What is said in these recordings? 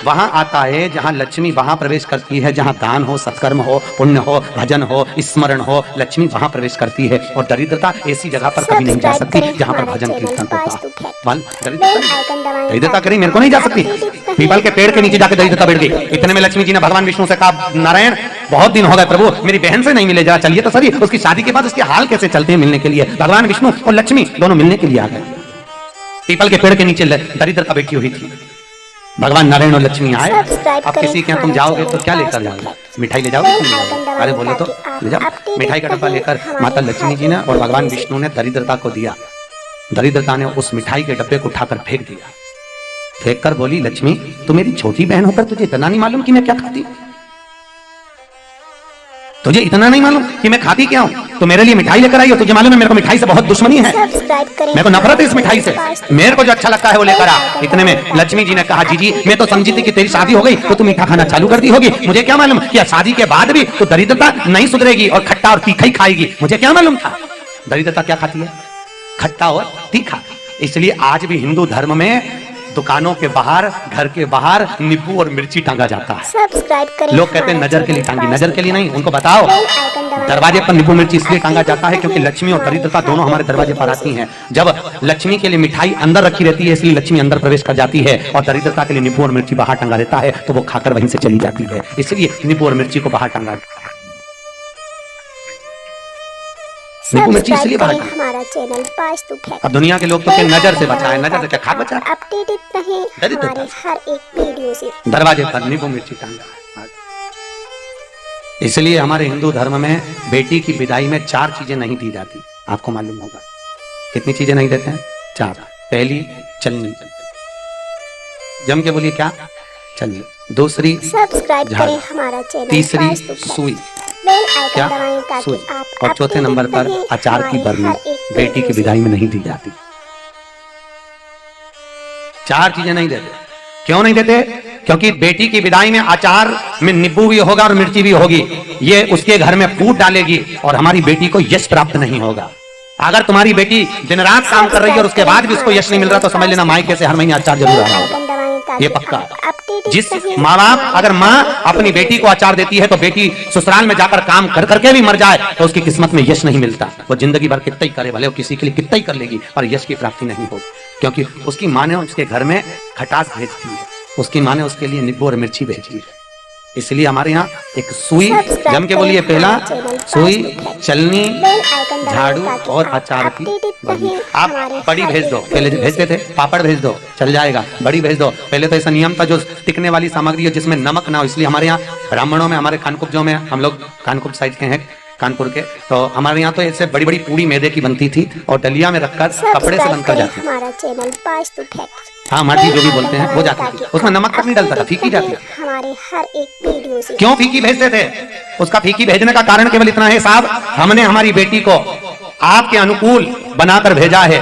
वहां आता है जहां लक्ष्मी वहां प्रवेश करती है, जहां दान हो, सत्कर्म हो, पुण्य हो, भजन हो, स्मरण हो, लक्ष्मी वहां प्रवेश करती है। और दरिद्रता ऐसी जगह पर कभी नहीं जा सकती जहां पर भजन कीर्तन होता। दरिद्रता करी मेरे को नहीं जा सकती। पीपल के पेड़ के नीचे जाकर दरिद्रता बैठ गई। इतने में लक्ष्मी जी ने भगवान विष्णु से कहा, नारायण बहुत दिन हो गए प्रभु, मेरी बहन से नहीं मिले, जरा चलिए तो सही। उसकी शादी के बाद उसके हाल कैसे चलते हैं मिलने के लिए। भगवान विष्णु और लक्ष्मी दोनों मिलने के लिए आ गए। पीपल के पेड़ के नीचे दरिद्रता बैठी हुई थी। भगवान नारायण और लक्ष्मी आए। अब किसी के यहाँ तुम जाओगे तो क्या लेकर जाओगे? मिठाई ले जाओगे? अरे बोले तो ले जाओ। मिठाई का डब्बा लेकर माता लक्ष्मी जी ने और भगवान विष्णु ने दरिद्रता को दिया। दरिद्रता ने उस मिठाई के डब्बे को उठाकर फेंक दिया। फेंक कर बोली, लक्ष्मी तू मेरी छोटी बहन होकर तुझे इतना नहीं मालूम कि मैं क्या खाती हूँ? तुझे इतना नहीं मालूम कि मैं खाती क्या हूँ? तो मेरे लिए मिठाई लेकर आई हो। तुझे मालूम है मेरे को मिठाई से बहुत दुश्मनी है, मेरे को नफरत है इस मिठाई से। मेरे को जो अच्छा लगता है वो लेकर आ। इतने में लक्ष्मी जी ने कहा, जीजी मैं तो समझी थी कि तेरी शादी हो गई तो तू मीठा खाना चालू कर दी होगी। मुझे क्या मालूम कि शादी के बाद भी तो दरिद्रता नहीं सुधरेगी और खट्टा और तीखा ही खाएगी। मुझे क्या मालूम था। दरिद्रता क्या खाती है? खट्टा और तीखा। इसलिए आज भी हिंदू धर्म में दुकानों के बाहर, घर के बाहर नींबू और मिर्ची टांगा जाता है। लोग कहते हैं नजर के लिए टांगी, नजर के लिए नहीं। उनको बताओ दरवाजे पर नींबू मिर्ची इसलिए टांगा जाता है क्योंकि लक्ष्मी और दरिद्रता दोनों हमारे दरवाजे पर आती हैं। जब लक्ष्मी के लिए मिठाई अंदर रखी रहती है इसलिए लक्ष्मी अंदर प्रवेश कर जाती है, और दरिद्रता के लिए नींबू और मिर्ची बाहर टांगा रहता है तो वो खाकर वहीं से चली जाती है। इसलिए नींबू और मिर्ची को बाहर टांगा, नींबू मिर्ची इसलिए बाहर। हमारा चैनल वास्तु फैक्ट। अब दुनिया के लोग तो क्या नजर से बचाए, नजर से क्या खा बचा, अपडेटेड नहीं हमारे हर एक वीडियो से। दरवाजे पर नींबू मिर्ची टांगा। इसलिए हमारे हिंदू धर्म में बेटी की विदाई में 4 चीजें नहीं दी जाती। आपको मालूम होगा कितनी चीजें नहीं देते हैं? 4। पहली चलनी, जम के बोलिए क्या? चलनी। दूसरी सब्सक्राइब करें हमारा चैनल। तीसरी सुई, क्या? सुई। और चौथे नंबर पर अचार की बरनी बेटी की विदाई में नहीं दी जाती। 4 चीजें नहीं देते। क्यों नहीं देते? क्योंकि बेटी की विदाई में अचार में नींबू भी होगा और मिर्ची भी होगी। ये उसके घर में फूट डालेगी और हमारी बेटी को यश प्राप्त नहीं होगा। अगर तुम्हारी बेटी दिन रात काम कर रही है और उसके बाद भी उसको यश नहीं मिल रहा तो समझ लेना मायके से हर महीने अचार जरूर आ रहा होगा। ये पक्का। जिस माँ बाप, अगर माँ अपनी बेटी को अचार देती है तो बेटी ससुराल में जाकर काम कर करके भी मर जाए तो उसकी किस्मत में यश नहीं मिलता। वो जिंदगी भर कितना ही करे, भले वो किसी के लिए कितना ही कर लेगी और यश की प्राप्ति नहीं होगी, क्योंकि उसकी माँ ने उसके घर में खटास भेजती है, उसकी माँ ने उसके लिए नींबू और मिर्ची भेजी है। इसलिए हमारे यहाँ एक सुई, जम के बोलिए, पहला सुई, चलनी, झाड़ू और अचार की बरनी। आप बड़ी भेज दो, पहले भेजते थे पापड़ भेज दो चल जाएगा, बड़ी भेज दो। पहले तो ऐसा नियम था जो टिकने वाली सामग्री हो जिसमें नमक ना हो, इसलिए हमारे यहाँ ब्राह्मणों में, हमारे कानकुब्जों में, हम लोग कानकुब साइड के हैं कानपुर के, तो हमारे यहाँ तो ऐसे बड़ी बड़ी पूरी मैदे की बनती थी और डलिया में रखकर कपड़े से बनकर जाती थी। हमारा चैनल वास्तु फैक्ट। हाँ, माटी जो भी बोलते हैं वो जाती थी, उसमें नमक तक नहीं डलता था, फीकी जाती थी। हमारे हर एक वीडियो से क्यों फीकी भेजते थे? उसका फीकी भेजने का कारण केवल इतना है, साहब हमने हमारी बेटी को आपके अनुकूल बनाकर भेजा है।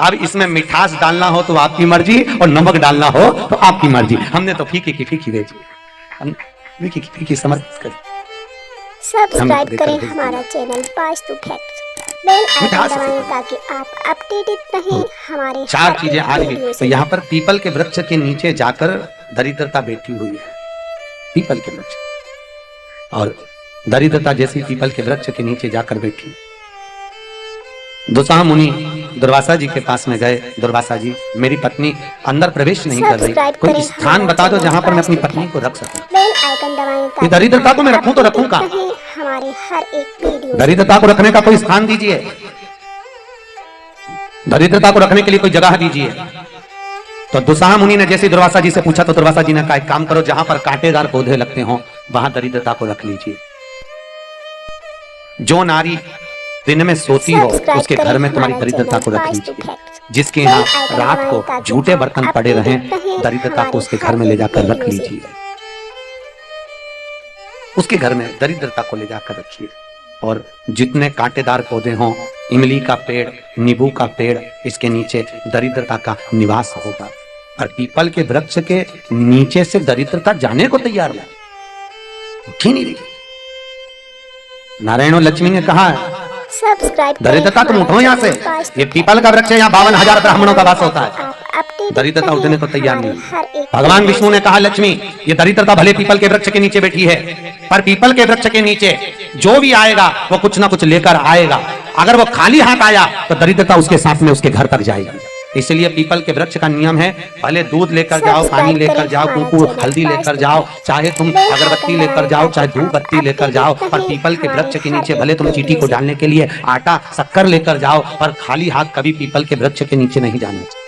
अब इसमें मिठास डालना हो तो आपकी मर्जी और नमक डालना हो तो आपकी मर्जी। हमने तो फीकी की फीकी भेजी, फीकी की फीकी समर्पित करी। सब्सक्राइब करें हमारा channel Vastu fact. Bell icon दबाएं ताकि आप अपडेटेड रहें हमारे 4 चीजें आज भी। तो यहाँ पर पीपल के वृक्ष के नीचे जाकर दरिद्रता बैठी हुई है, पीपल के वृक्ष, और दरिद्रता जैसी पीपल के वृक्ष के नीचे जाकर बैठी। दुर्वासा मुनि दुर्वासा जी के पास में गए। दुर्वासा जी, मेरी पत्नी अंदर प्रवेश नहीं कर रही, कोई स्थान बता दो जहाँ पर मैं अपनी पत्नी को रख सकूं। बेल आइकन दबाएं ताकि दरिद्रता को मैं रखूं तो रखूं कहाँ? हमारे हर एक वीडियो, दरिद्रता को रखने का कोई स्थान दीजिए, दरिद्रता को रखने के लिए कोई जगह दीजिए। तो दुर्वासा मुनि ने जैसे दुर्वासा जी से पूछा तो दुर्वासा जी ने कहा, एक काम करो, जहां पर कांटेदार पौधे लगते हो वहां दरिद्रता को रख लीजिए। जो नारी दिन में सोती हो उसके घर में तुम्हारी दरिद्रता को रख लीजिए। जिसके यहाँ रात को झूठे बर्तन पड़े रहें, दरिद्रता को उसके घर में ले जाकर रख लीजिए, उसके घर में दरिद्रता को ले जाकर रखिए। और जितने कांटेदार पौधे हों, इमली का पेड़, नींबू का पेड़, इसके नीचे दरिद्रता का निवास होगा। और पीपल के वृक्ष के नीचे से दरिद्रता जाने को तैयार नहीं, उठी नहीं रही। नारायण और लक्ष्मी ने कहा, सब्सक्राइब दरिद्रता तुम उठो यहाँ से, ये पीपल का वृक्ष है, यहाँ 52,000 ब्राह्मणों का वास होता है। अपडेटेड दरिद्रता उठने को तैयार नहीं। हर एक भगवान विष्णु ने कहा लक्ष्मी ये दरिद्रता भले पीपल के वृक्ष के नीचे बैठी है, पर पीपल के वृक्ष के नीचे जो भी आएगा वो कुछ ना कुछ लेकर आएगा। अगर वो खाली हाथ आया तो दरिद्रता उसके साथ में उसके घर तक जाएगी। इसलिए पीपल के वृक्ष का नियम है, पहले दूध लेकर जाओ, पानी लेकर जाओ, कुमकुम हल्दी लेकर जाओ, चाहे तुम अगरबत्ती लेकर जाओ, चाहे धूप बत्ती लेकर जाओ, पर पीपल के वृक्ष के नीचे भले तुम चीटी को डालने के लिए आटा शक्कर लेकर जाओ, पर खाली हाथ कभी पीपल के वृक्ष के नीचे नहीं जाना चाहिए।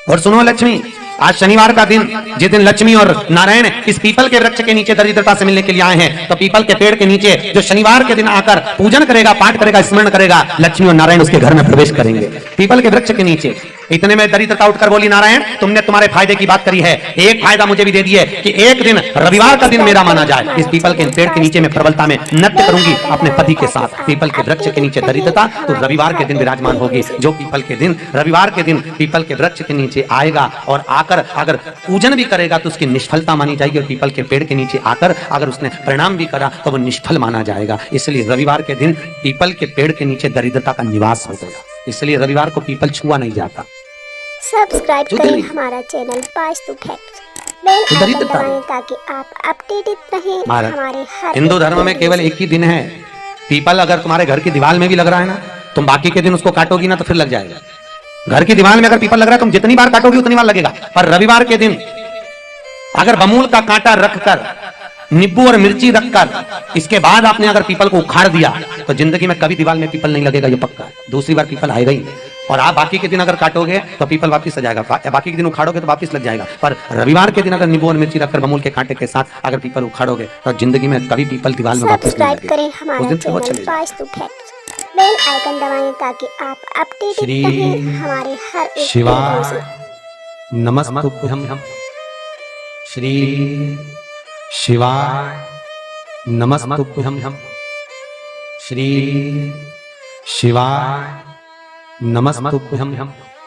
और सुनो लक्ष्मी, आज शनिवार का दिन, जिस दिन लक्ष्मी और नारायण इस पीपल के वृक्ष के नीचे दरिद्रता से मिलने के लिए आए हैं, तो पीपल के पेड़ के नीचे जो शनिवार के दिन आकर पूजन करेगा, पाठ करेगा, स्मरण करेगा, लक्ष्मी और नारायण उसके घर में प्रवेश करेंगे पीपल के वृक्ष के नीचे। इतने में दरिद्रता उठकर बोली, नारायण तुमने तुम्हारे फायदे की बात करी है, एक फायदा मुझे भी दे दिए कि एक दिन रविवार का दिन मेरा माना जाए, इस पीपल के पेड़ के नीचे मैं प्रबलता में नृत्य करूंगी अपने पति के साथ। पीपल के वृक्ष के नीचे दरिद्रता तो रविवार के दिन विराजमान होगी। जो पीपल के दिन रविवार के दिन पीपल के वृक्ष के नीचे आएगा और आकर अगर पूजन भी करेगा तो उसकी निष्फलता मानी जाएगी, और पीपल के पेड़ के नीचे आकर अगर उसने प्रणाम भी करा तो वो निष्फल माना जाएगा। इसलिए रविवार के दिन पीपल के पेड़ के नीचे दरिद्रता का निवास हो गया, इसलिए रविवार को पीपल छुआ नहीं जाता। सब्सक्राइब करें हमारा channel Vastu facts, bell icon दबाएं ताकि आप अपडेटेड रहें हमारे हर हिंदू धर्म में केवल एक ही दिन है। पीपल अगर तुम्हारे घर की दीवार में भी लग रहा है ना, तुम बाकी के दिन उसको काटोगी ना तो फिर लग जाएगा। घर की दीवार में अगर पीपल लग रहा है तुम जितनी बार काटोगी उतनी बार लगेगा, पर रविवार के दिन अगर बमूल का कांटा रखकर, नींबू और मिर्ची रखकर, इसके बाद आपने अगर पीपल को उखाड़ दिया तो जिंदगी में कभी दीवार में पीपल नहीं लगेगा, ये पक्का है। दूसरी बार पीपल आएगा ही। और आप बाकी के दिन अगर काटोगे तो पीपल वापस आ जाएगा, बाकी के दिन उखाड़ोगे तो वापस लग जाएगा, पर रविवार के दिन अगर नींबू और मिर्ची रखकर बमूल के कांटे के साथ अगर पीपल उखाड़ोगे तो जिंदगी में कभी पीपल दीवार में वापस नहीं लगेगा। करें हमारा channel Vastu facts, bell icon दबाएं ताकि आप अपडेटेड रहें हमारे हर एक शिवाय नमस्तुभ्यं, श्री शिवाय नमस्तुभ्यं, श्री शिवाय नमस्तुभ्यं।